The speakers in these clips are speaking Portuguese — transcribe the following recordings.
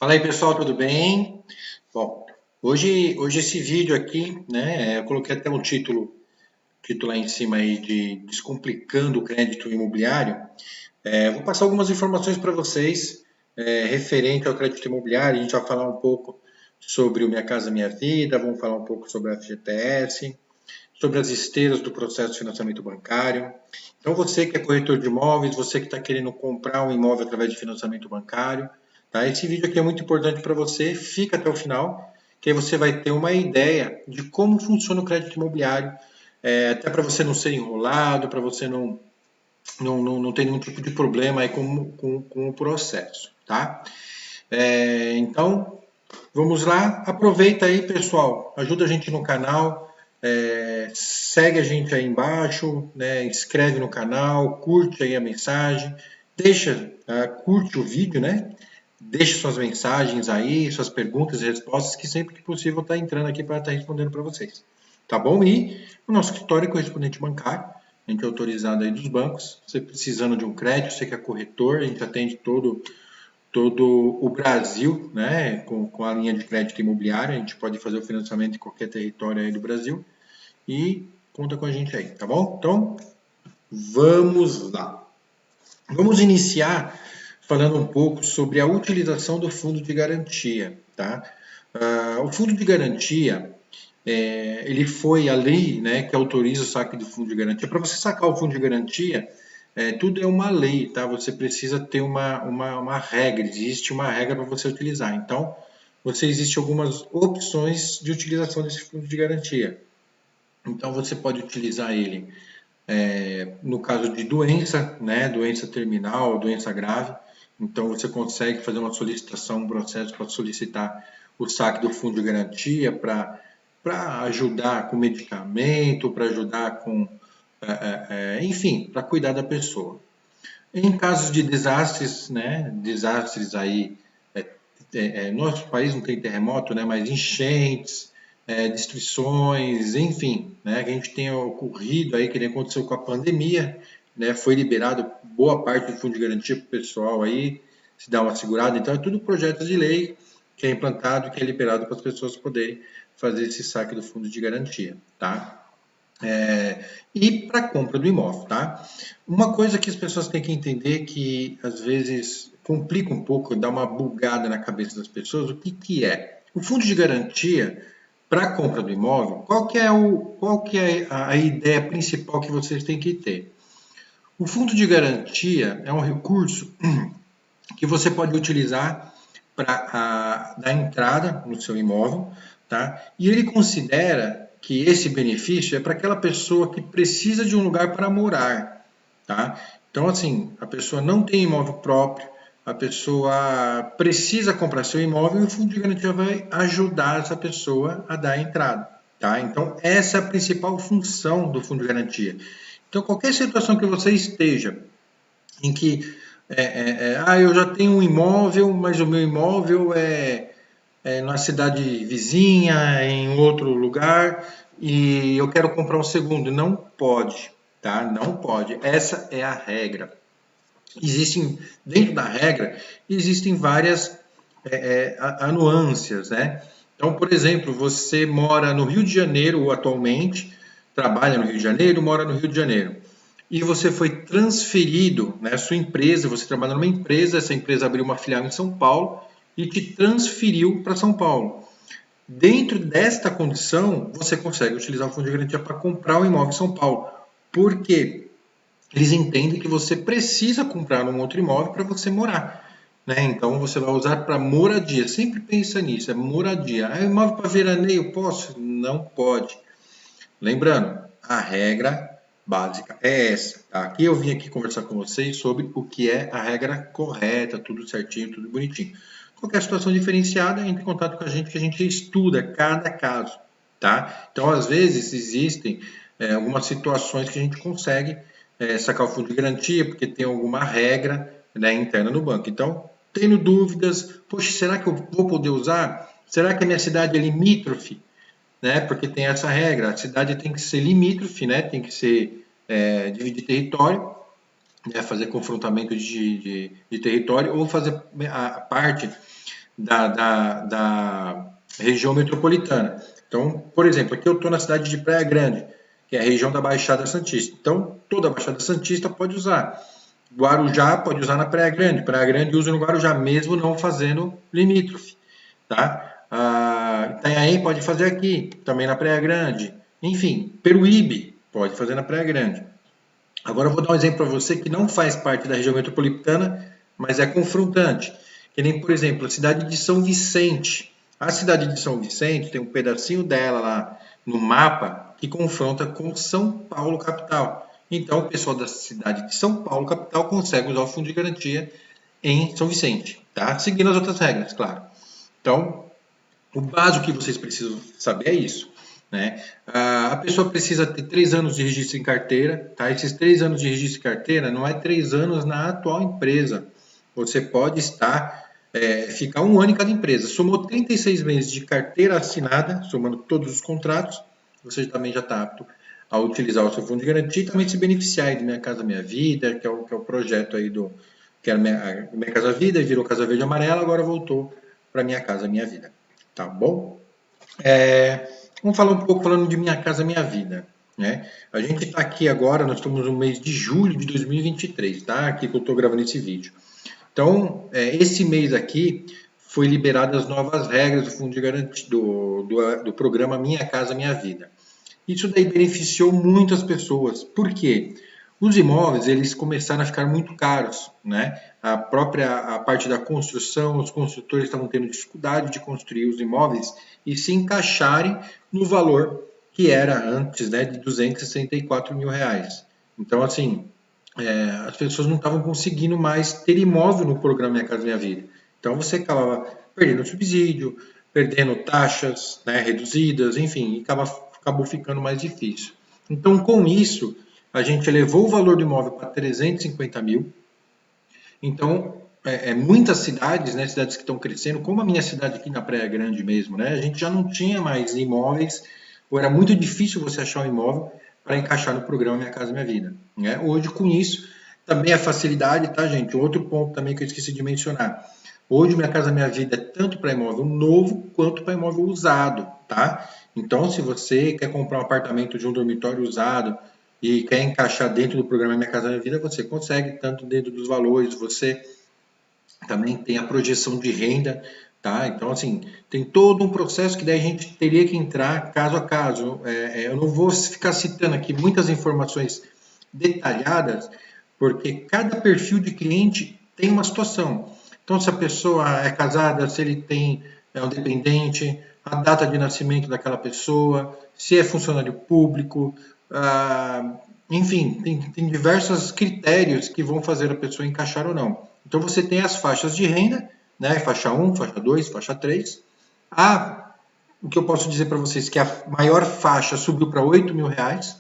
Fala aí pessoal, tudo bem? Bom, hoje esse vídeo aqui, né, eu coloquei até um título aí em cima aí de Descomplicando o Crédito Imobiliário. Vou passar algumas informações para vocês referente ao crédito imobiliário. A gente vai falar um pouco sobre o Minha Casa Minha Vida, vamos falar um pouco sobre a FGTS, sobre as esteiras do processo de financiamento bancário. Então, você que é corretor de imóveis, você que está querendo comprar um imóvel através de financiamento bancário, tá? Esse vídeo aqui é muito importante para você, fica até o final, que aí você vai ter uma ideia de como funciona o crédito imobiliário, até para você não ser enrolado, para você não ter nenhum tipo de problema aí com o processo, tá? Então, vamos lá, aproveita aí, pessoal, ajuda a gente no canal, segue a gente aí embaixo, né, inscreve no canal, curte aí a mensagem, curte o vídeo, né? Deixe suas mensagens aí, suas perguntas e respostas, que sempre que possível está entrando aqui para estar respondendo para vocês. Tá bom? E o nosso escritório é correspondente bancário, a gente é autorizado aí dos bancos. Você precisando de um crédito, você que é corretor, a gente atende todo o Brasil, né, com a linha de crédito imobiliário. A gente pode fazer o financiamento em qualquer território aí do Brasil e conta com a gente aí, tá bom? Então, vamos lá. Vamos iniciar falando um pouco sobre a utilização do fundo de garantia, tá? O fundo de garantia, ele foi a lei, né, que autoriza o saque do fundo de garantia. Para você sacar o fundo de garantia, tudo é uma lei, tá? Você precisa ter uma regra, existe uma regra para você utilizar. Então, existem algumas opções de utilização desse fundo de garantia. Então, você pode utilizar ele no caso de doença, né? Doença terminal, doença grave. Então, você consegue fazer uma solicitação, um processo para solicitar o saque do fundo de garantia para ajudar com medicamento, para ajudar com, enfim, para cuidar da pessoa. Em casos de desastres, né, desastres aí, nosso país não tem terremoto, né, mas enchentes, destruições, enfim, né, que a gente tenha ocorrido aí, que nem aconteceu com a pandemia, né, foi liberado boa parte do fundo de garantia para o pessoal aí, se dar uma segurada. Então, é tudo projeto de lei que é implantado, que é liberado para as pessoas poderem fazer esse saque do fundo de garantia, tá? E para a compra do imóvel, tá? Uma coisa que as pessoas têm que entender que às vezes complica um pouco, dá uma bugada na cabeça das pessoas, o que, que é? O fundo de garantia para a compra do imóvel, qual que é a ideia principal que vocês têm que ter? O fundo de garantia é um recurso que você pode utilizar para dar entrada no seu imóvel, tá? E ele considera que esse benefício é para aquela pessoa que precisa de um lugar para morar, tá? Então, assim, a pessoa não tem imóvel próprio, a pessoa precisa comprar seu imóvel e o fundo de garantia vai ajudar essa pessoa a dar a entrada, tá? Então, essa é a principal função do fundo de garantia. Então, qualquer situação que você esteja em que eu já tenho um imóvel, mas o meu imóvel é na cidade vizinha, em outro lugar, e eu quero comprar um segundo. Não pode, tá? Não pode. Essa é a regra. Dentro da regra, existem várias nuances, né? Então, por exemplo, você mora no Rio de Janeiro atualmente, trabalha no Rio de Janeiro, mora no Rio de Janeiro e você foi transferido, né, sua empresa, você trabalha numa empresa, essa empresa abriu uma filial em São Paulo e te transferiu para São Paulo. Dentro desta condição, você consegue utilizar o fundo de garantia para comprar um imóvel em São Paulo. Por quê? Eles entendem que você precisa comprar um outro imóvel para você morar. Né? Então você vai usar para moradia. Sempre pensa nisso, é moradia. Imóvel para veraneio, posso? Não pode. Lembrando, a regra básica é essa. Tá? Aqui eu vim aqui conversar com vocês sobre o que é a regra correta, tudo certinho, tudo bonitinho. Qualquer situação diferenciada, entre em contato com a gente que a gente estuda cada caso. Tá? Então, às vezes, existem algumas situações que a gente consegue sacar o fundo de garantia, porque tem alguma regra, né, interna no banco. Então, tendo dúvidas, poxa, será que eu vou poder usar? Será que a minha cidade é limítrofe? Né? Porque tem essa regra, a cidade tem que ser limítrofe, né? Tem que ser dividir território, né? Fazer confrontamento de território ou fazer a parte da região metropolitana. Então, por exemplo, aqui eu estou na cidade de Praia Grande, que é a região da Baixada Santista. Então, toda a Baixada Santista pode usar. Guarujá pode usar na Praia Grande. Praia Grande usa no Guarujá, mesmo não fazendo limítrofe. Tá? Itanhaém pode fazer aqui, também na Praia Grande. Enfim, Peruíbe pode fazer na Praia Grande. Agora eu vou dar um exemplo para você que não faz parte da região metropolitana, mas é confrontante. Que nem, por exemplo, a cidade de São Vicente. A cidade de São Vicente tem um pedacinho dela lá no mapa que confronta com São Paulo, capital. Então, o pessoal da cidade de São Paulo, capital, consegue usar o fundo de garantia em São Vicente, tá? Seguindo as outras regras, claro. Então, o básico que vocês precisam saber é isso, né? A pessoa precisa ter 3 anos de registro em carteira, tá? Esses 3 anos de registro em carteira não é 3 anos na atual empresa. Você pode ficar 1 ano em cada empresa. Somou 36 meses de carteira assinada, somando todos os contratos, você também já está apto a utilizar o seu fundo de garantia e também se beneficiar aí do Minha Casa Minha Vida, que é o projeto aí que era Minha Casa Vida, virou Casa Verde Amarela, agora voltou para Minha Casa Minha Vida. Tá bom? Vamos falar um pouco falando de Minha Casa Minha Vida. Né? A gente está aqui agora, nós estamos no mês de julho de 2023, tá? Aqui que eu estou gravando esse vídeo. Então, esse mês aqui foi liberadas as novas regras do fundo de garantia do programa Minha Casa Minha Vida. Isso daí beneficiou muitas pessoas. Por quê? Os imóveis eles começaram a ficar muito caros, né? A parte da construção, os construtores estavam tendo dificuldade de construir os imóveis e se encaixarem no valor que era antes, né, de 264 mil reais. Então, assim, as pessoas não estavam conseguindo mais ter imóvel no programa Minha Casa Minha Vida. Então, você acabava perdendo subsídio, perdendo taxas, né, reduzidas, enfim, e acabou ficando mais difícil. Então, com isso, a gente elevou o valor do imóvel para 350 mil. Então, muitas cidades, né, cidades que estão crescendo, como a minha cidade aqui na Praia Grande mesmo, né, a gente já não tinha mais imóveis, ou era muito difícil você achar um imóvel para encaixar no programa Minha Casa Minha Vida. Né? Hoje, com isso, também a facilidade, tá, gente? Outro ponto também que eu esqueci de mencionar. Hoje, Minha Casa Minha Vida é tanto para imóvel novo quanto para imóvel usado, tá? Então, se você quer comprar um apartamento de um dormitório usado e quer encaixar dentro do programa Minha Casa Minha Vida, você consegue, tanto dentro dos valores, você também tem a projeção de renda, tá? Então, assim, tem todo um processo que daí a gente teria que entrar caso a caso. Eu não vou ficar citando aqui muitas informações detalhadas, porque cada perfil de cliente tem uma situação. Então, se a pessoa é casada, se ele é um dependente, a data de nascimento daquela pessoa, se é funcionário público, enfim, tem diversos critérios que vão fazer a pessoa encaixar ou não. Então, você tem as faixas de renda, né? Faixa 1, faixa 2, faixa 3. O que eu posso dizer para vocês que a maior faixa subiu para 8 mil reais.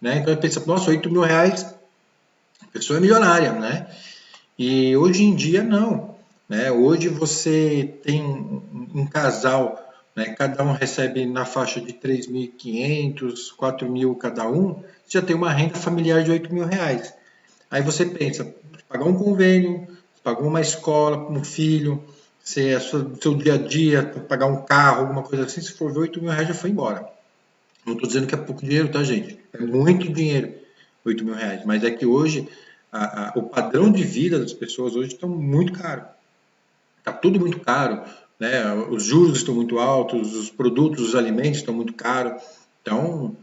Né? Então, eu penso, nossa, 8 mil reais, a pessoa é milionária, né? E hoje em dia, não. Né? Hoje você tem um casal, né? Cada um recebe na faixa de 3.500, 4 mil cada um, você já tem uma renda familiar de 8 mil reais. Aí você pensa, pagar um convênio, pagar uma escola para um filho, se seu dia a dia, pagar um carro, alguma coisa assim, se for ver 8 mil reais já foi embora. Não estou dizendo que é pouco dinheiro, tá, gente? É muito dinheiro, 8 mil reais. Mas é que hoje, o padrão de vida das pessoas hoje está muito caro. Está tudo muito caro, né? Os juros estão muito altos, os produtos, os alimentos estão muito caros. Então,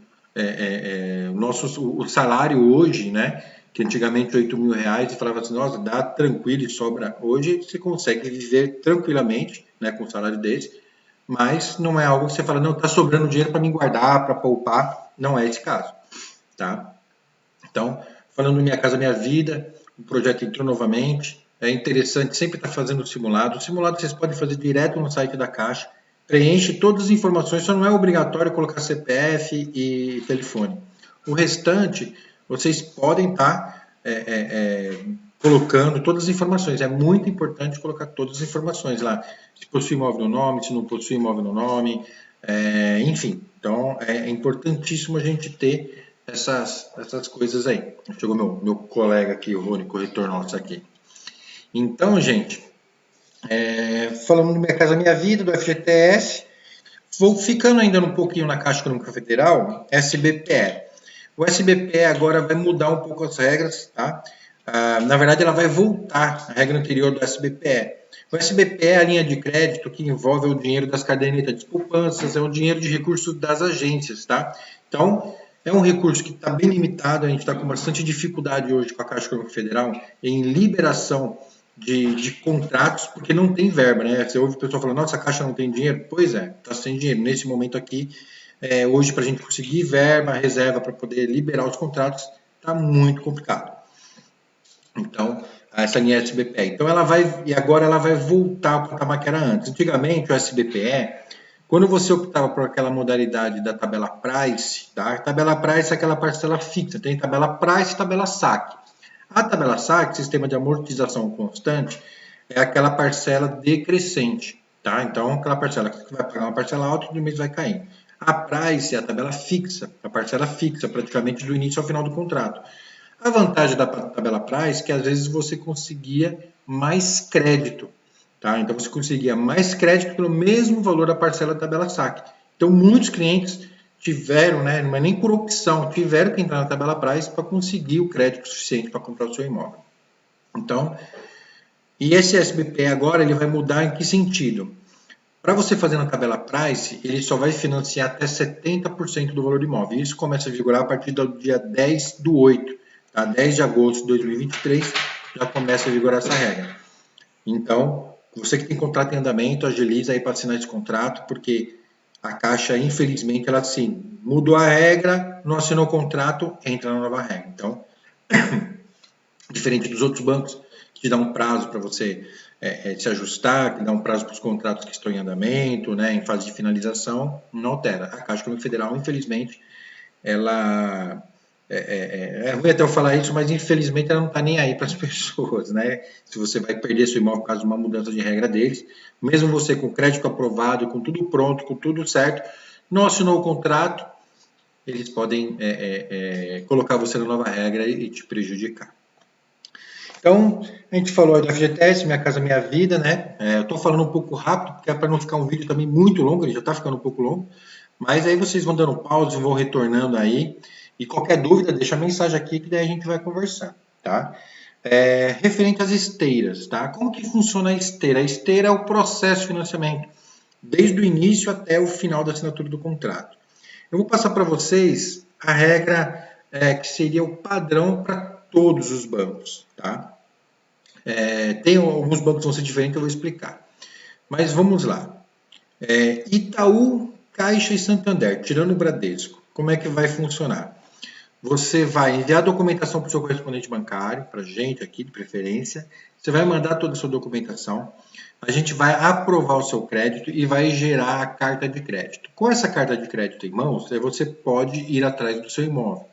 o salário hoje, né? Que antigamente 8 mil reais e falava assim, nossa, dá tranquilo e sobra. Hoje você consegue viver tranquilamente, né? Com um salário desse, mas não é algo que você fala, não, está sobrando dinheiro para me guardar, para poupar. Não é esse caso, tá? Então, falando Minha Casa Minha Vida, o projeto entrou novamente. É interessante sempre estar fazendo o simulado. O simulado vocês podem fazer direto no site da Caixa. Preenche todas as informações, só não é obrigatório colocar CPF e telefone. O restante, vocês podem estar colocando todas as informações. É muito importante colocar todas as informações lá. Se possui imóvel no nome, se não possui imóvel no nome, enfim. Então, é importantíssimo a gente ter essas coisas aí. Chegou meu colega aqui, o Rony, corretor nosso aqui. Então, gente, Falando do Minha Casa Minha Vida, do FGTS, vou ficando ainda um pouquinho na Caixa Econômica Federal, SBPE. O SBPE agora vai mudar um pouco as regras, tá? Na verdade, ela vai voltar à regra anterior do SBPE. O SBPE é a linha de crédito que envolve o dinheiro das cadernetas de poupanças, é o dinheiro de recursos das agências, tá? Então, é um recurso que está bem limitado, a gente está com bastante dificuldade hoje com a Caixa Econômica Federal em liberação de contratos, porque não tem verba, né? Você ouve o pessoal falando, nossa, a Caixa não tem dinheiro? Pois é, está sem dinheiro. Nesse momento aqui, hoje, para a gente conseguir verba, reserva para poder liberar os contratos, está muito complicado. Então, essa linha SBPE. Então, e agora ela vai voltar ao patamar que era antes. Antigamente, o SBPE, quando você optava por aquela modalidade da tabela price, tá? A tabela price é aquela parcela fixa, tem tabela price e tabela saque. A tabela saque, sistema de amortização constante, é aquela parcela decrescente, tá? Então, aquela parcela que você vai pagar uma parcela alta e no mês vai cair. A price é a tabela fixa, a parcela fixa, praticamente do início ao final do contrato. A vantagem da tabela price é que às vezes você conseguia mais crédito, tá? Então você conseguia mais crédito pelo mesmo valor da parcela da tabela saque. Então muitos clientes tiveram, né, não é nem por opção, tiveram que entrar na tabela price para conseguir o crédito suficiente para comprar o seu imóvel. Então, e esse SBPE agora ele vai mudar em que sentido? Para você fazer na tabela price, ele só vai financiar até 70% do valor do imóvel. Isso começa a vigorar a partir do dia 10/8, tá? 10 de agosto de 2023 já começa a vigorar essa regra. Então, você que tem contrato em andamento, agiliza aí para assinar esse contrato, porque a Caixa, infelizmente, ela assim, mudou a regra, não assinou o contrato, entra na nova regra. Então, diferente dos outros bancos, que te dá um prazo para você se ajustar, que dá um prazo para os contratos que estão em andamento, né, em fase de finalização, não altera. A Caixa Econômica Federal, infelizmente, ela é ruim até eu falar isso, mas infelizmente ela não está nem aí para as pessoas, né? Se você vai perder seu imóvel por causa de uma mudança de regra deles, mesmo você com crédito aprovado, com tudo pronto, com tudo certo, não assinou o contrato, eles podem colocar você na nova regra e te prejudicar. Então, a gente falou do FGTS, Minha Casa Minha Vida, né? Eu estou falando um pouco rápido, porque é para não ficar um vídeo também muito longo, ele já está ficando um pouco longo, mas aí vocês vão dando pausa, vão retornando aí, e qualquer dúvida, deixa a mensagem aqui que daí a gente vai conversar, tá? Referente às esteiras, tá? Como que funciona a esteira? A esteira é o processo de financiamento, desde o início até o final da assinatura do contrato. Eu vou passar para vocês a regra que seria o padrão para todos os bancos, tá? Tem alguns bancos que vão ser diferentes, eu vou explicar. Mas vamos lá. Itaú, Caixa e Santander, tirando o Bradesco, como é que vai funcionar? Você vai enviar a documentação para o seu correspondente bancário, para a gente aqui de preferência. Você vai mandar toda a sua documentação. A gente vai aprovar o seu crédito e vai gerar a carta de crédito. Com essa carta de crédito em mãos, você pode ir atrás do seu imóvel.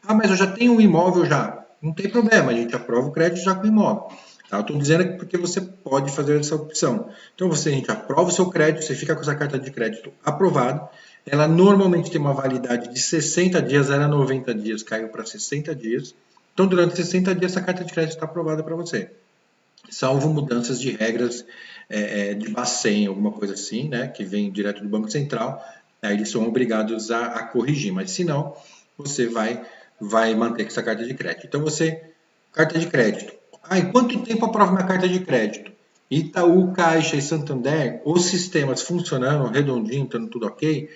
Ah, mas eu já tenho um imóvel já. Não tem problema, a gente aprova o crédito já com o imóvel. Tá? Eu estou dizendo que porque você pode fazer essa opção. Então, a gente aprova o seu crédito, você fica com essa carta de crédito aprovada. Ela normalmente tem uma validade de 60 dias, era 90 dias, caiu para 60 dias. Então, durante 60 dias, essa carta de crédito está aprovada para você. Salvo mudanças de regras de Bacen, alguma coisa assim, né, que vem direto do Banco Central, aí eles são obrigados a corrigir, mas se não, você vai manter essa carta de crédito. Então, carta de crédito. Em quanto tempo aprova minha carta de crédito? Itaú, Caixa e Santander, os sistemas funcionando redondinho, estando tudo ok,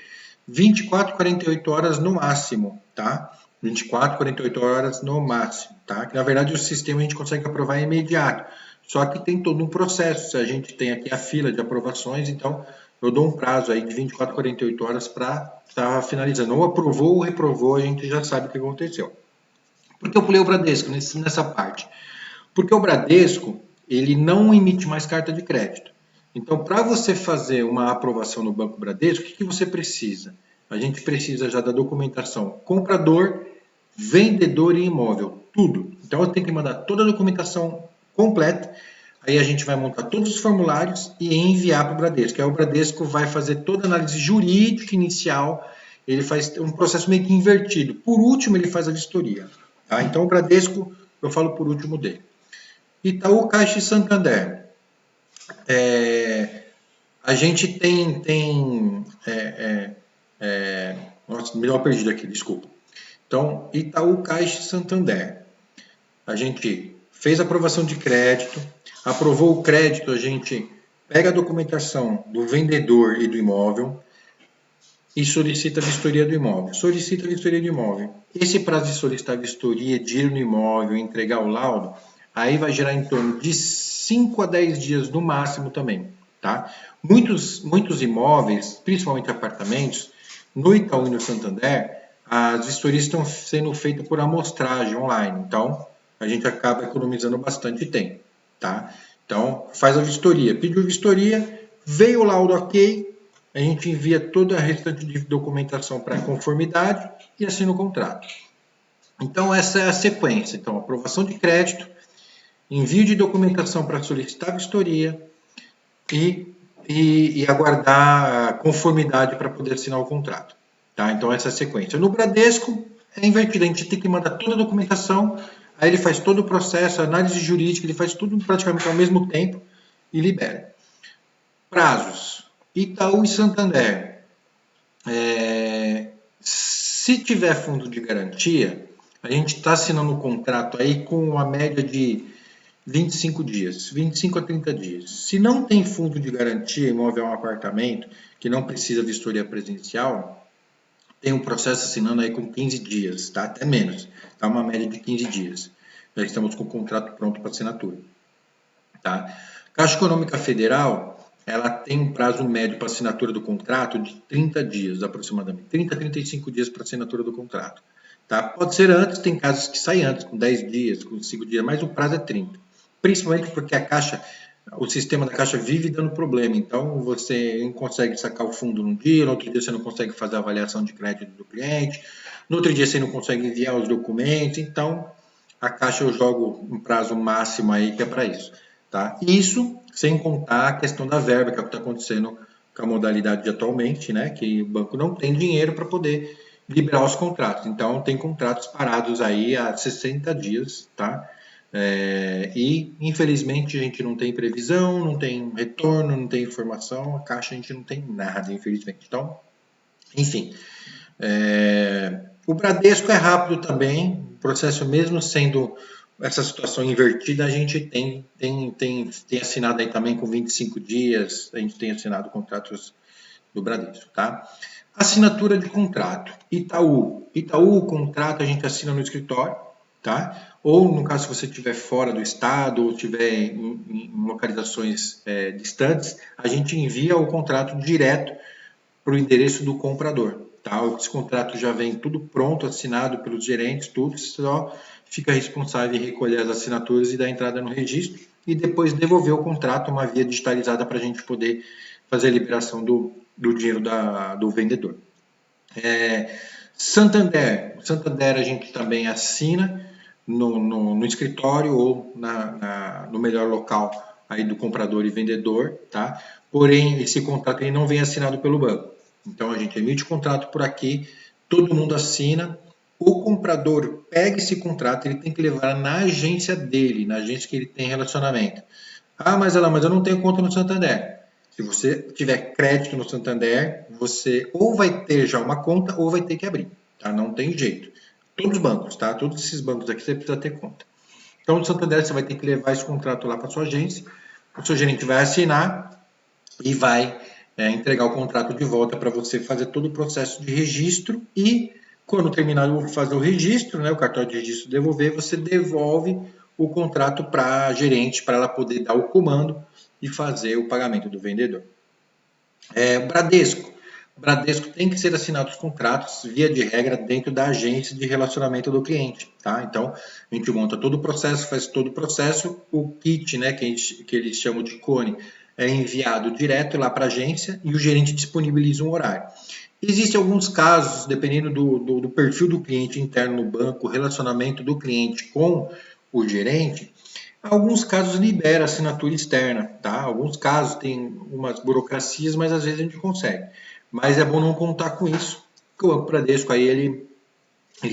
24, 48 horas no máximo, tá? 24, 48 horas no máximo, tá? Que, na verdade, o sistema a gente consegue aprovar imediato. Só que tem todo um processo. A gente tem aqui a fila de aprovações, então eu dou um prazo aí de 24, 48 horas para estar finalizando. Ou aprovou ou reprovou, a gente já sabe o que aconteceu. Por que eu pulei o Bradesco nessa parte? Porque o Bradesco, ele não emite mais carta de crédito. Então, para você fazer uma aprovação no Banco Bradesco, o que você precisa? A gente precisa já da documentação comprador, vendedor e imóvel, tudo. Então, eu tenho que mandar toda a documentação completa, aí a gente vai montar todos os formulários e enviar para o Bradesco. Aí o Bradesco vai fazer toda a análise jurídica inicial, ele faz um processo meio que invertido. Por último, ele faz a vistoria. Tá? Então, o Bradesco, eu falo por último dele. Itaú, Caixa e Santander. A gente nossa, melhor perdido aqui, desculpa. Então, Itaú, Caixa e Santander. A gente fez a aprovação de crédito, aprovou o crédito, a gente pega a documentação do vendedor e do imóvel e solicita a vistoria do imóvel. Solicita a vistoria do imóvel. Esse prazo de solicitar a vistoria, de ir no imóvel, entregar o laudo, aí vai gerar em torno de 5 a 10 dias no máximo também, tá? Muitos imóveis, principalmente apartamentos, no Itaú e no Santander, as vistorias estão sendo feitas por amostragem online, então a gente acaba economizando bastante tempo, tá? Então, faz a vistoria, pediu vistoria, veio o laudo ok, a gente envia toda a restante de documentação para conformidade e assina o contrato. Então, essa é a sequência. Então, aprovação de crédito, envio de documentação para solicitar a vistoria e aguardar a conformidade para poder assinar o contrato. Tá? Então, essa é a sequência. No Bradesco, é invertido. A gente tem que mandar toda a documentação, aí ele faz todo o processo, análise jurídica, ele faz tudo praticamente ao mesmo tempo e libera. Prazos. Itaú e Santander. Se tiver fundo de garantia, a gente está assinando um contrato aí com uma média de 25 dias, 25 a 30 dias. Se não tem fundo de garantia, imóvel é um apartamento, que não precisa vistoria presencial, tem um processo assinando aí com 15 dias, tá? Até menos, tá? Uma média de 15 dias. Já estamos com o contrato pronto para assinatura, tá? Caixa Econômica Federal, ela tem um prazo médio para assinatura do contrato de 30 dias, aproximadamente. 30 a 35 dias para assinatura do contrato. Tá? Pode ser antes, tem casos que saem antes, com 10 dias, com 5 dias, mas o prazo é 30. Principalmente porque a Caixa, o sistema da Caixa vive dando problema. Então, você não consegue sacar o fundo num dia, no outro dia você não consegue fazer a avaliação de crédito do cliente, no outro dia você não consegue enviar os documentos. Então, a Caixa eu jogo um prazo máximo aí que é para isso. Tá? Isso sem contar a questão da verba, que é o que está acontecendo com a modalidade de atualmente, né? Que o banco não tem dinheiro para poder liberar os contratos. Então, tem contratos parados aí há 60 dias, tá? E, infelizmente, a gente não tem previsão, não tem retorno, não tem informação, a Caixa a gente não tem nada, infelizmente. Então, enfim. O Bradesco é rápido também, o processo mesmo sendo essa situação invertida, a gente tem assinado aí também com 25 dias, a gente tem assinado contratos do Bradesco, tá? Assinatura de contrato. Itaú, o contrato a gente assina no escritório, tá? Ou no caso, se você estiver fora do estado ou estiver em localizações distantes, a gente envia o contrato direto para o endereço do comprador. Tá? Esse contrato já vem tudo pronto, assinado pelos gerentes, tudo, só fica responsável em recolher as assinaturas e dar entrada no registro e depois devolver o contrato, uma via digitalizada para a gente poder fazer a liberação do dinheiro do vendedor. Santander a gente também assina no escritório ou no melhor local aí do comprador e vendedor, tá? Porém, esse contrato ele não vem assinado pelo banco. Então, a gente emite o contrato por aqui, todo mundo assina, o comprador pega esse contrato, ele tem que levar na agência dele, na agência que ele tem relacionamento. Ah, mas eu não tenho conta no Santander. Se você tiver crédito no Santander, você ou vai ter já uma conta ou vai ter que abrir, tá? Não tem jeito. Todos os bancos, tá? Todos esses bancos aqui você precisa ter conta. Então, no Santander você vai ter que levar esse contrato lá para sua agência, o seu gerente vai assinar e vai entregar o contrato de volta para você fazer todo o processo de registro e quando terminar de fazer o registro, né, o cartório de registro devolver, você devolve o contrato para a gerente para ela poder dar o comando e fazer o pagamento do vendedor. Bradesco. Bradesco tem que ser assinados os contratos, via de regra, dentro da agência de relacionamento do cliente. Tá? Então, a gente monta todo o processo, faz todo o processo, o kit, né, que eles chamam de cone, é enviado direto lá para a agência e o gerente disponibiliza um horário. Existem alguns casos, dependendo do perfil do cliente interno no banco, o relacionamento do cliente com o gerente, alguns casos libera assinatura externa, tá? Alguns casos tem umas burocracias, mas às vezes a gente consegue. Mas é bom não contar com isso, porque o Banco Bradesco aí ele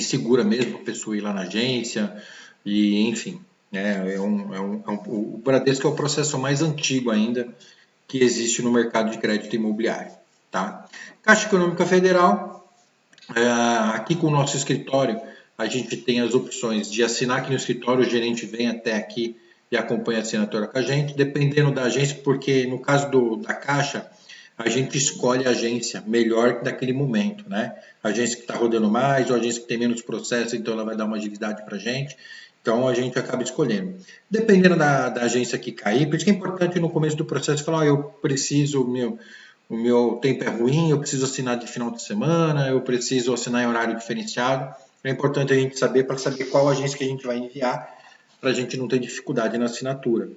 segura mesmo a pessoa ir lá na agência e enfim. né? O Bradesco é o processo mais antigo ainda que existe no mercado de crédito imobiliário. Tá? Caixa Econômica Federal, aqui com o nosso escritório, a gente tem as opções de assinar aqui no escritório, o gerente vem até aqui e acompanha a assinatura com a gente, dependendo da agência, porque no caso da Caixa, a gente escolhe a agência melhor daquele momento, né? A agência que está rodando mais, ou a agência que tem menos processo, então ela vai dar uma agilidade para a gente. Então a gente acaba escolhendo. Dependendo da agência que cair, por isso que é importante no começo do processo falar, eu preciso, o meu tempo é ruim, eu preciso assinar de final de semana, eu preciso assinar em horário diferenciado. É importante a gente saber para saber qual agência que a gente vai enviar, para a gente não ter dificuldade na assinatura.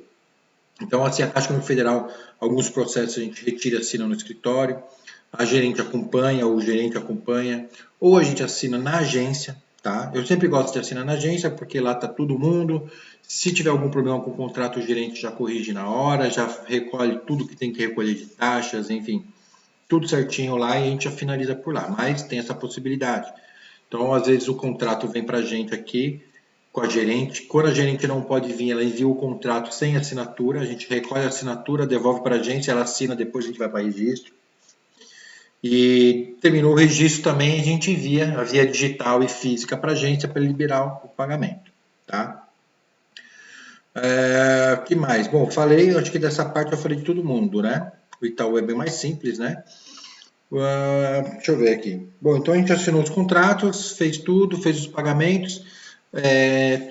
Então, assim, a Caixa Econômica Federal, alguns processos a gente retira e assina no escritório, a gerente acompanha, ou o gerente acompanha, ou a gente assina na agência, tá? Eu sempre gosto de assinar na agência, porque lá está todo mundo. Se tiver algum problema com o contrato, o gerente já corrige na hora, já recolhe tudo que tem que recolher de taxas, enfim, tudo certinho lá e a gente já finaliza por lá. Mas tem essa possibilidade. Então, às vezes, o contrato vem para a gente aqui com a gerente. Quando a gerente não pode vir, ela envia o contrato sem assinatura. A gente recolhe a assinatura, devolve para a agência, ela assina, depois a gente vai para registro. E terminou o registro também, a gente envia a via digital e física para a agência para liberar o pagamento. Tá? Que mais? Bom, falei, acho que dessa parte eu falei de todo mundo, né? O Itaú é bem mais simples, né? Deixa eu ver aqui. Bom, então a gente assinou os contratos, fez tudo, fez os pagamentos,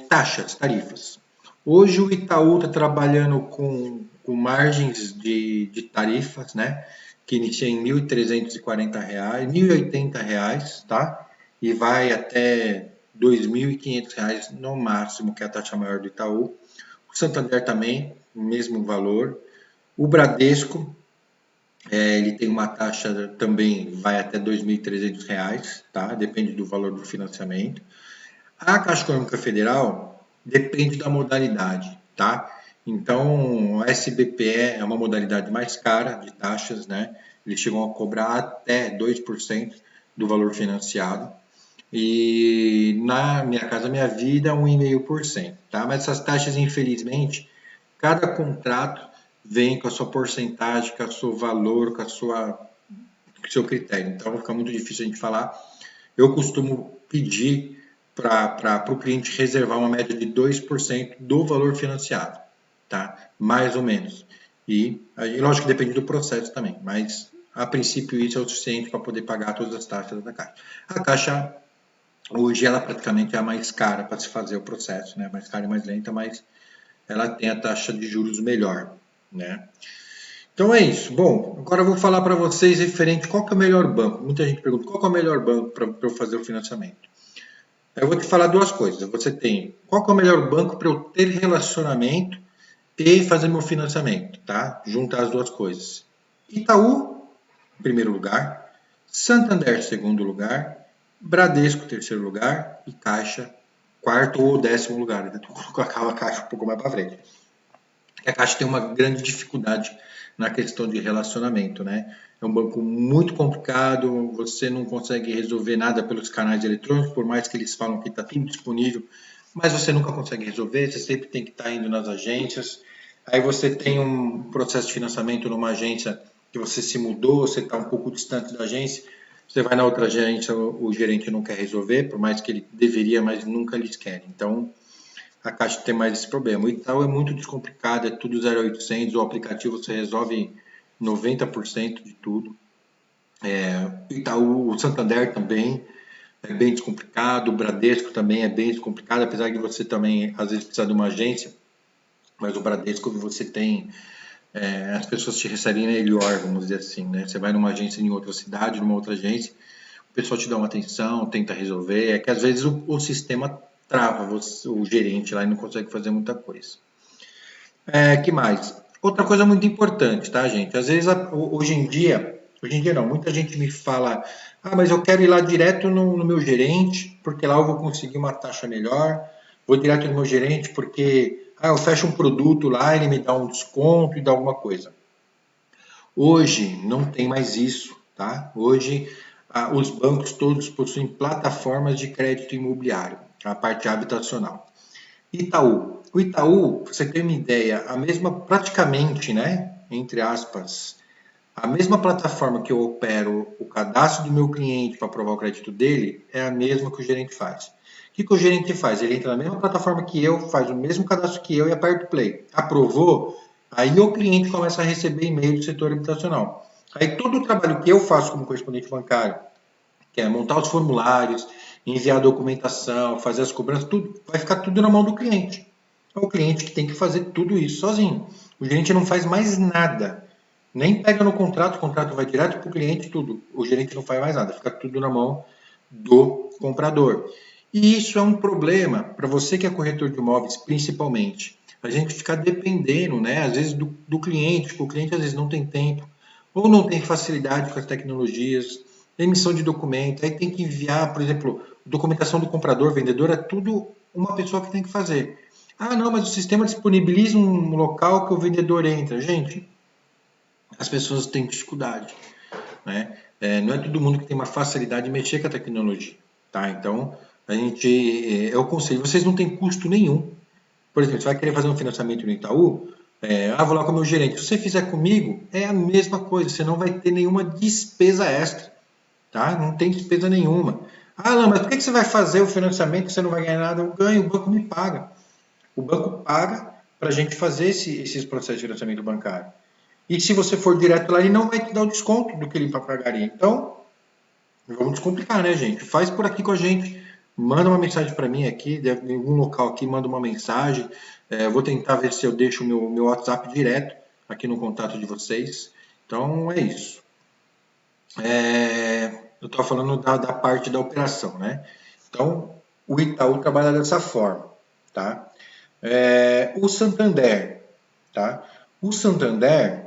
taxas, tarifas. Hoje o Itaú está trabalhando com margens de tarifas, né? Que inicia em R$ 1.340, R$ 1.080, tá? E vai até R$ 2.500 no máximo, que é a taxa maior do Itaú. O Santander também, mesmo valor. O Bradesco, ele tem uma taxa também, vai até R$ 2.300, tá? Depende do valor do financiamento. A Caixa Econômica Federal depende da modalidade, tá? Então, o SBPE é uma modalidade mais cara de taxas, né? Eles chegam a cobrar até 2% do valor financiado. E na Minha Casa Minha Vida, 1,5%, tá? Mas essas taxas, infelizmente, cada contrato vem com a sua porcentagem, com o seu valor, com o seu critério. Então, fica muito difícil a gente falar. Eu costumo pedir para o cliente reservar uma média de 2% do valor financiado, tá? Mais ou menos. E lógico que depende do processo também, mas a princípio isso é o suficiente para poder pagar todas as taxas da Caixa. A Caixa, hoje, ela praticamente é a mais cara para se fazer o processo, né? Mais cara e mais lenta, mas ela tem a taxa de juros melhor, né? Então é isso. Bom, agora eu vou falar para vocês referente qual que é o melhor banco. Muita gente pergunta qual que é o melhor banco para eu fazer o financiamento. Eu vou te falar duas coisas. Você tem qual que é o melhor banco para eu ter relacionamento e fazer meu financiamento, tá? Juntar as duas coisas. Itaú, primeiro lugar. Santander, segundo lugar. Bradesco, terceiro lugar. E Caixa, quarto ou 10º lugar. Eu vou colocar a Caixa um pouco mais para frente. A Caixa tem uma grande dificuldade na questão de relacionamento, né? É um banco muito complicado, você não consegue resolver nada pelos canais eletrônicos, por mais que eles falam que está tudo disponível, mas você nunca consegue resolver, você sempre tem que estar indo nas agências. Aí você tem um processo de financiamento numa agência que você se mudou, você está um pouco distante da agência, você vai na outra agência, o gerente não quer resolver, por mais que ele deveria, mas nunca eles querem. Então, a Caixa tem mais esse problema. O Itaú é muito descomplicado, é tudo 0800, o aplicativo você resolve 90% de tudo. Itaú, o Santander também é bem descomplicado, o Bradesco também é bem descomplicado, apesar de você também às vezes precisar de uma agência, mas o Bradesco você tem, as pessoas te recebem melhor, vamos dizer assim, né? Você vai numa agência em outra cidade, numa outra agência, o pessoal te dá uma atenção, tenta resolver, é que às vezes o sistema trava o gerente lá e não consegue fazer muita coisa. Que mais? Outra coisa muito importante, tá, gente? Às vezes, hoje em dia não, muita gente me fala, mas eu quero ir lá direto no meu gerente, porque lá eu vou conseguir uma taxa melhor, vou direto no meu gerente porque, eu fecho um produto lá, ele me dá um desconto e dá alguma coisa. Hoje não tem mais isso, tá? Hoje os bancos todos possuem plataformas de crédito imobiliário, a parte habitacional. Itaú, o Itaú, pra você ter uma ideia, a mesma, praticamente, né, entre aspas, a mesma plataforma que eu opero o cadastro do meu cliente para aprovar o crédito dele é a mesma que o gerente faz. O que o gerente faz? Ele entra na mesma plataforma que eu, faz o mesmo cadastro que eu e aperta o play. Aprovou? Aí o cliente começa a receber e-mail do setor habitacional. Aí todo o trabalho que eu faço como correspondente bancário, que é montar os formulários, enviar a documentação, fazer as cobranças, tudo, vai ficar tudo na mão do cliente. É o cliente que tem que fazer tudo isso sozinho. O gerente não faz mais nada. Nem pega no contrato, o contrato vai direto para o cliente, tudo. O gerente não faz mais nada, fica tudo na mão do comprador. E isso é um problema para você que é corretor de imóveis, principalmente. A gente fica dependendo, né, às vezes, do cliente, porque o cliente às vezes não tem tempo, ou não tem facilidade com as tecnologias, emissão de documento, aí tem que enviar, por exemplo, documentação do comprador, vendedor, é tudo uma pessoa que tem que fazer. Ah, não, mas o sistema disponibiliza um local que o vendedor entra. Gente, as pessoas têm dificuldade, né? Não é todo mundo que tem uma facilidade de mexer com a tecnologia, tá? Então, eu aconselho, vocês não têm custo nenhum. Por exemplo, você vai querer fazer um financiamento no Itaú, vou lá com o meu gerente. Se você fizer comigo, é a mesma coisa, você não vai ter nenhuma despesa extra, tá? Não tem despesa nenhuma. Ah, não, mas por que você vai fazer o financiamento e você não vai ganhar nada? Eu ganho, o banco me paga. O banco paga para a gente fazer esses processos de financiamento bancário. E se você for direto lá, ele não vai te dar o desconto do que ele pagaria. Então, vamos descomplicar, né, gente? Faz por aqui com a gente. Manda uma mensagem para mim aqui, em algum local aqui, manda uma mensagem. Vou tentar ver se eu deixo o meu WhatsApp direto aqui no contato de vocês. Então, é isso. Eu estou falando da parte da operação, né? Então, o Itaú trabalha dessa forma, tá? O Santander, tá? O Santander,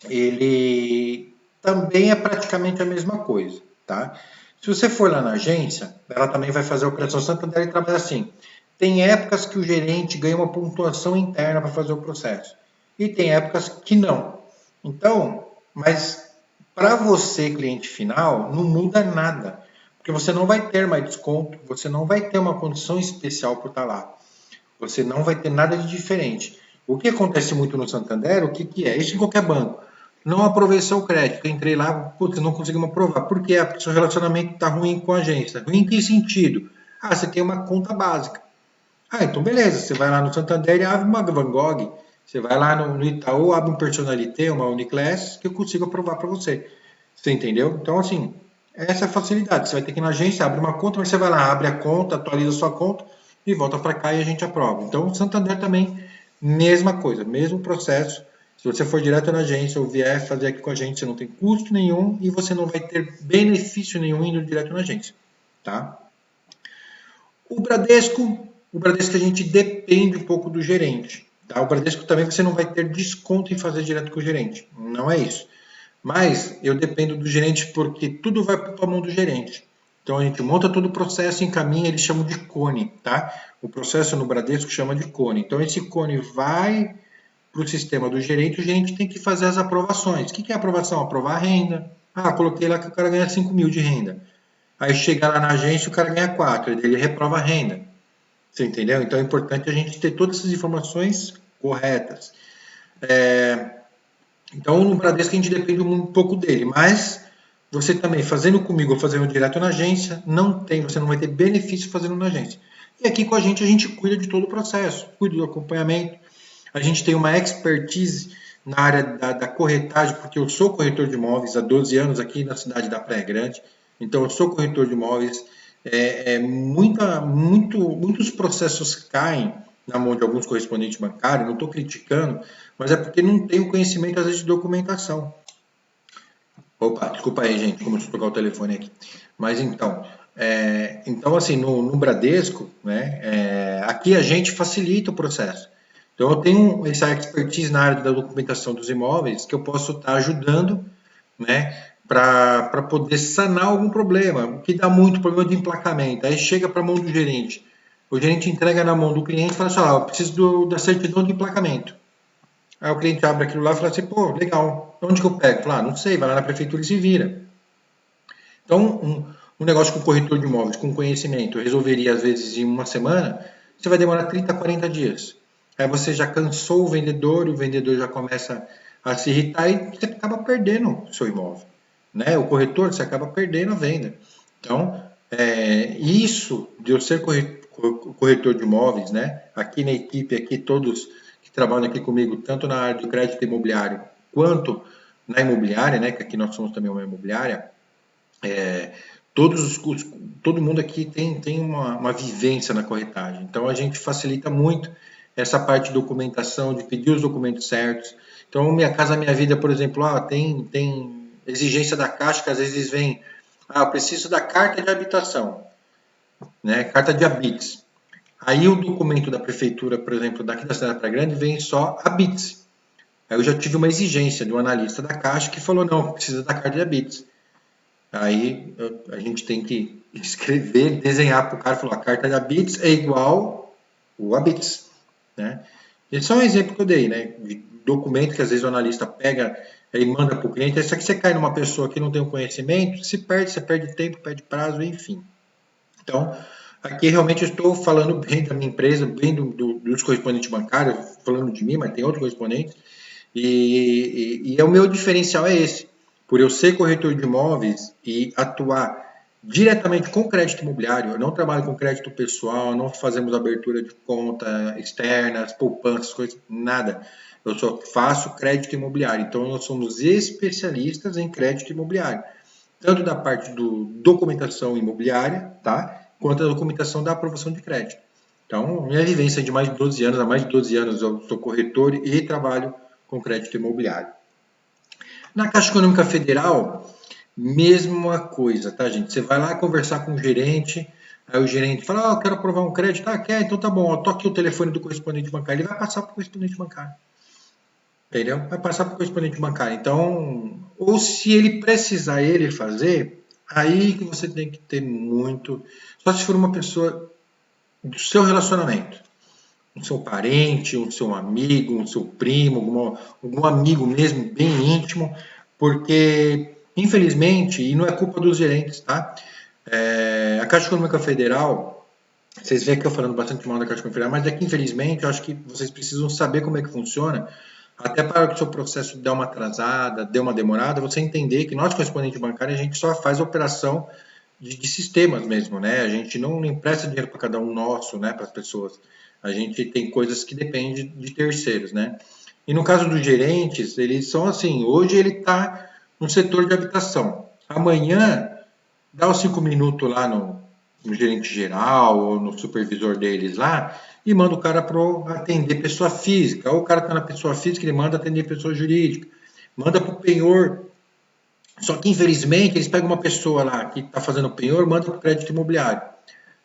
ele também é praticamente a mesma coisa, tá? Se você for lá na agência, ela também vai fazer a operação Santander e trabalha assim. Tem épocas que o gerente ganha uma pontuação interna para fazer o processo. E tem épocas que não. Então, mas para você, cliente final, não muda nada. Porque você não vai ter mais desconto, você não vai ter uma condição especial por estar lá. Você não vai ter nada de diferente. O que acontece muito no Santander, o que é? Isso em qualquer banco. Não aprovei seu crédito. Entrei lá, putz, não conseguimos aprovar. Por quê? Porque seu relacionamento está ruim com a agência. Ruim em que sentido? Ah, você tem uma conta básica. Ah, então beleza. Você vai lá no Santander e abre uma Van Gogh. Você vai lá no Itaú, abre um Personalité, uma Uniclass, que eu consigo aprovar para você. Você entendeu? Então, assim, essa é a facilidade. Você vai ter que ir na agência, abre uma conta, mas você vai lá, abre a conta, atualiza a sua conta e volta para cá e a gente aprova. Então, o Santander também, mesma coisa, mesmo processo. Se você for direto na agência ou vier fazer aqui com a gente, você não tem custo nenhum e você não vai ter benefício nenhum indo direto na agência, tá? O Bradesco a gente depende um pouco do gerente, tá? O Bradesco também você não vai ter desconto em fazer direto com o gerente, não é isso. Mas eu dependo do gerente porque tudo vai para a mão do gerente. Então a gente monta todo o processo, encaminha, eles chamam de cone, tá? O processo no Bradesco chama de cone. Então esse cone vai para o sistema do gerente, o gerente tem que fazer as aprovações. O que é aprovação? Aprovar a renda. Ah, coloquei lá que o cara ganha 5 mil de renda. Aí chega lá na agência, o cara ganha 4, ele reprova a renda. Você entendeu? Então é importante a gente ter todas essas informações corretas. Então, no Bradesco a gente depende um pouco dele, mas você também fazendo comigo ou fazendo direto na agência, você não vai ter benefício fazendo na agência. E aqui com a gente cuida de todo o processo, cuida do acompanhamento. A gente tem uma expertise na área da corretagem, porque eu sou corretor de imóveis há 12 anos aqui na cidade da Praia Grande, então eu sou corretor de imóveis. Muitos processos caem na mão de alguns correspondentes bancários, não estou criticando, mas é porque não tem o conhecimento, às vezes, de documentação. Opa, desculpa aí, gente, como eu tocar o telefone aqui. Mas então assim, no Bradesco, né, aqui a gente facilita o processo. Então, eu tenho essa expertise na área da documentação dos imóveis que eu posso estar ajudando, né, para poder sanar algum problema, o que dá muito problema de emplacamento. Aí chega para a mão do gerente. O gerente entrega na mão do cliente e fala assim, eu preciso da certidão de emplacamento. Aí o cliente abre aquilo lá e fala assim, pô, legal, onde que eu pego? Fala, não sei, vai lá na prefeitura e se vira. Então, um negócio com o corretor de imóveis, com conhecimento, resolveria às vezes em uma semana, você vai demorar 30, 40 dias. Aí você já cansou o vendedor, e o vendedor já começa a se irritar e você acaba perdendo o seu imóvel. Né? O corretor, você acaba perdendo a venda. Então, isso de eu ser corretor de imóveis, né? Aqui na equipe, aqui todos que trabalham aqui comigo, tanto na área do crédito imobiliário quanto na imobiliária, né? Que aqui nós somos também uma imobiliária, todo mundo aqui tem uma vivência na corretagem. Então a gente facilita muito essa parte de documentação, de pedir os documentos certos. Então, Minha Casa Minha Vida, por exemplo, tem exigência da Caixa que às vezes vem, eu preciso da carta de habitação, né? Carta de habites. Aí o documento da prefeitura, por exemplo, daqui da cidade de Praia Grande, vem só habites. Aí eu já tive uma exigência de um analista da Caixa que falou, não, precisa da carta de habites. Aí a gente tem que escrever, desenhar para o cara, falar, a carta de habites é igual o habites, né? Esse é um exemplo que eu dei, né? De documento que às vezes o analista pega e manda para o cliente. Só que você cai numa pessoa que não tem o conhecimento, você perde tempo, perde prazo, enfim. Então, aqui realmente eu estou falando bem da minha empresa, bem dos correspondentes bancários, falando de mim, mas tem outros correspondentes. E o meu diferencial é esse. Por eu ser corretor de imóveis e atuar diretamente com crédito imobiliário, eu não trabalho com crédito pessoal, não fazemos abertura de conta externas, poupanças, coisas, nada. Eu só faço crédito imobiliário. Então, nós somos especialistas em crédito imobiliário. Tanto da parte do documentação imobiliária, tá? Quanto da documentação da aprovação de crédito. Então, minha vivência é de mais de 12 anos, há mais de 12 anos eu sou corretor e trabalho com crédito imobiliário. Na Caixa Econômica Federal, mesma coisa, tá, gente? Você vai lá conversar com o gerente, aí o gerente fala, eu quero aprovar um crédito, quer? Então tá bom, toque o telefone do correspondente bancário, ele vai passar para o correspondente bancário. Entendeu? Vai passar para o correspondente bancário. Então, ou se ele precisar ele fazer, aí que você tem que ter muito, só se for uma pessoa do seu relacionamento. Um seu parente, um seu amigo, um seu primo, algum amigo mesmo, bem íntimo, porque, infelizmente, e não é culpa dos gerentes, tá? A Caixa Econômica Federal, vocês veem que eu falando bastante mal da Caixa Econômica Federal, mas é que, infelizmente, eu acho que vocês precisam saber como é que funciona, até para que o seu processo dê uma atrasada, dê uma demorada, você entender que nós, correspondente bancário, a gente só faz a operação de sistemas mesmo, né? A gente não empresta dinheiro para cada um nosso, né, para as pessoas. A gente tem coisas que dependem de terceiros, né? E no caso dos gerentes, eles são assim, hoje ele está no setor de habitação. Amanhã, dá os 5 minutos lá no gerente geral ou no supervisor deles lá e manda o cara para atender pessoa física. Ou o cara está na pessoa física, ele manda atender pessoa jurídica. Manda para o penhor. Só que, infelizmente, eles pegam uma pessoa lá que está fazendo penhor, manda para o crédito imobiliário.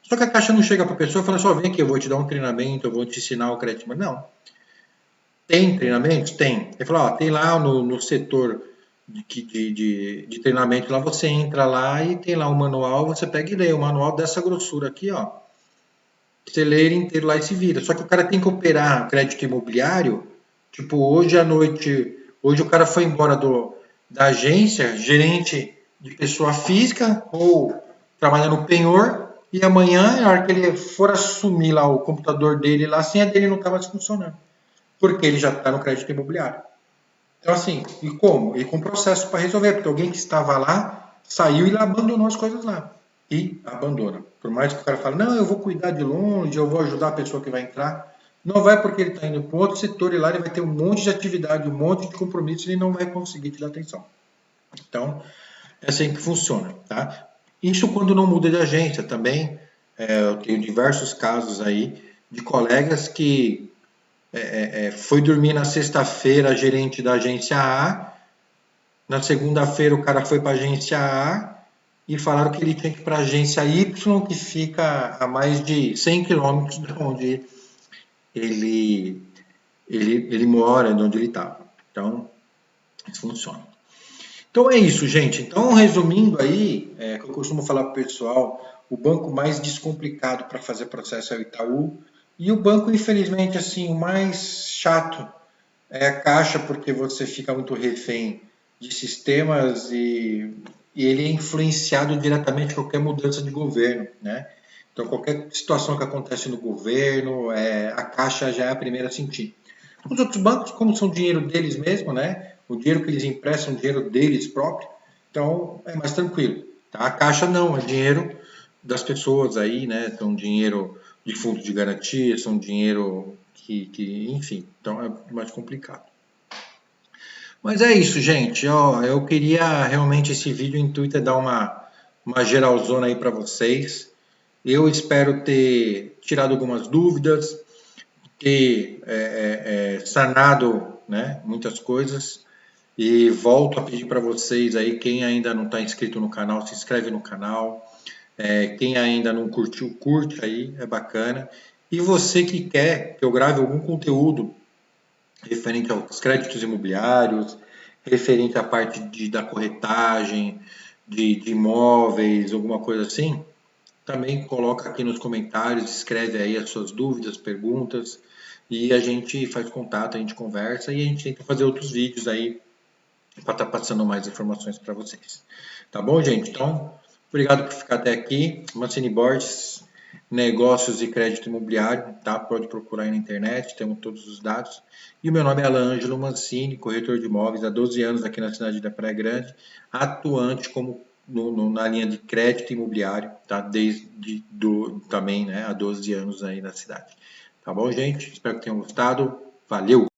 Só que a Caixa não chega para a pessoa e fala só, vem aqui, eu vou te dar um treinamento, eu vou te ensinar o crédito imobiliário. Não. Tem treinamentos? Tem. Ele fala, tem lá no setor de treinamento, lá você entra lá e tem lá um manual, você pega e lê o manual dessa grossura aqui, ó. Você lê ele inteiro lá e se vira. Só que o cara tem que operar crédito imobiliário, tipo, hoje à noite, hoje o cara foi embora da agência, gerente de pessoa física ou trabalha no penhor, e amanhã, na hora que ele for assumir lá o computador dele, lá, a senha dele não está mais funcionando. Porque ele já está no crédito imobiliário. Então, assim, e como? E com processo para resolver, porque alguém que estava lá saiu e abandonou as coisas lá. E abandona. Por mais que o cara fale, não, eu vou cuidar de longe, eu vou ajudar a pessoa que vai entrar. Não vai porque ele está indo para outro setor e lá ele vai ter um monte de atividade, um monte de compromisso e ele não vai conseguir te dar atenção. Então, é assim que funciona, tá? Isso quando não muda de agência também. Eu tenho diversos casos aí de colegas que foi dormir na sexta-feira gerente da agência A, na segunda-feira o cara foi para a agência A e falaram que ele tinha que ir para a agência Y, que fica a mais de 100 quilômetros de onde ele mora, de onde ele estava. Então, isso funciona. Então é isso, gente. Então, resumindo aí, que eu costumo falar para o pessoal, o banco mais descomplicado para fazer processo é o Itaú, e o banco, infelizmente, assim, o mais chato é a Caixa, porque você fica muito refém de sistemas e ele é influenciado diretamente por qualquer mudança de governo, né? Então, qualquer situação que acontece no governo, a Caixa já é a primeira a sentir. Os outros bancos, como são dinheiro deles mesmo, né? O dinheiro que eles emprestam, dinheiro deles próprio, então é mais tranquilo. Tá? A Caixa não, é dinheiro das pessoas aí, né? Então, dinheiro de fundo de garantia, são dinheiro enfim, então é mais complicado. Mas é isso, gente. Ó, eu queria realmente esse vídeo, o intuito é dar uma geralzona aí para vocês. Eu espero ter tirado algumas dúvidas, ter sanado, né, muitas coisas. E volto a pedir para vocês aí, quem ainda não está inscrito no canal, se inscreve no canal. Quem ainda não curtiu, curte aí, é bacana. E você que quer que eu grave algum conteúdo referente aos créditos imobiliários, referente à parte da corretagem, de imóveis, alguma coisa assim, também coloca aqui nos comentários, escreve aí as suas dúvidas, perguntas, e a gente faz contato, a gente conversa e a gente tenta fazer outros vídeos aí para estar passando mais informações para vocês. Tá bom, gente? Então, obrigado por ficar até aqui. Mancini Borges, negócios e crédito imobiliário, tá? Pode procurar aí na internet, temos todos os dados. E o meu nome é Alan Ângelo Mancini, corretor de imóveis há 12 anos aqui na cidade da Praia Grande, atuante como na linha de crédito imobiliário, tá? Também, né, há 12 anos aí na cidade. Tá bom, gente? Espero que tenham gostado. Valeu!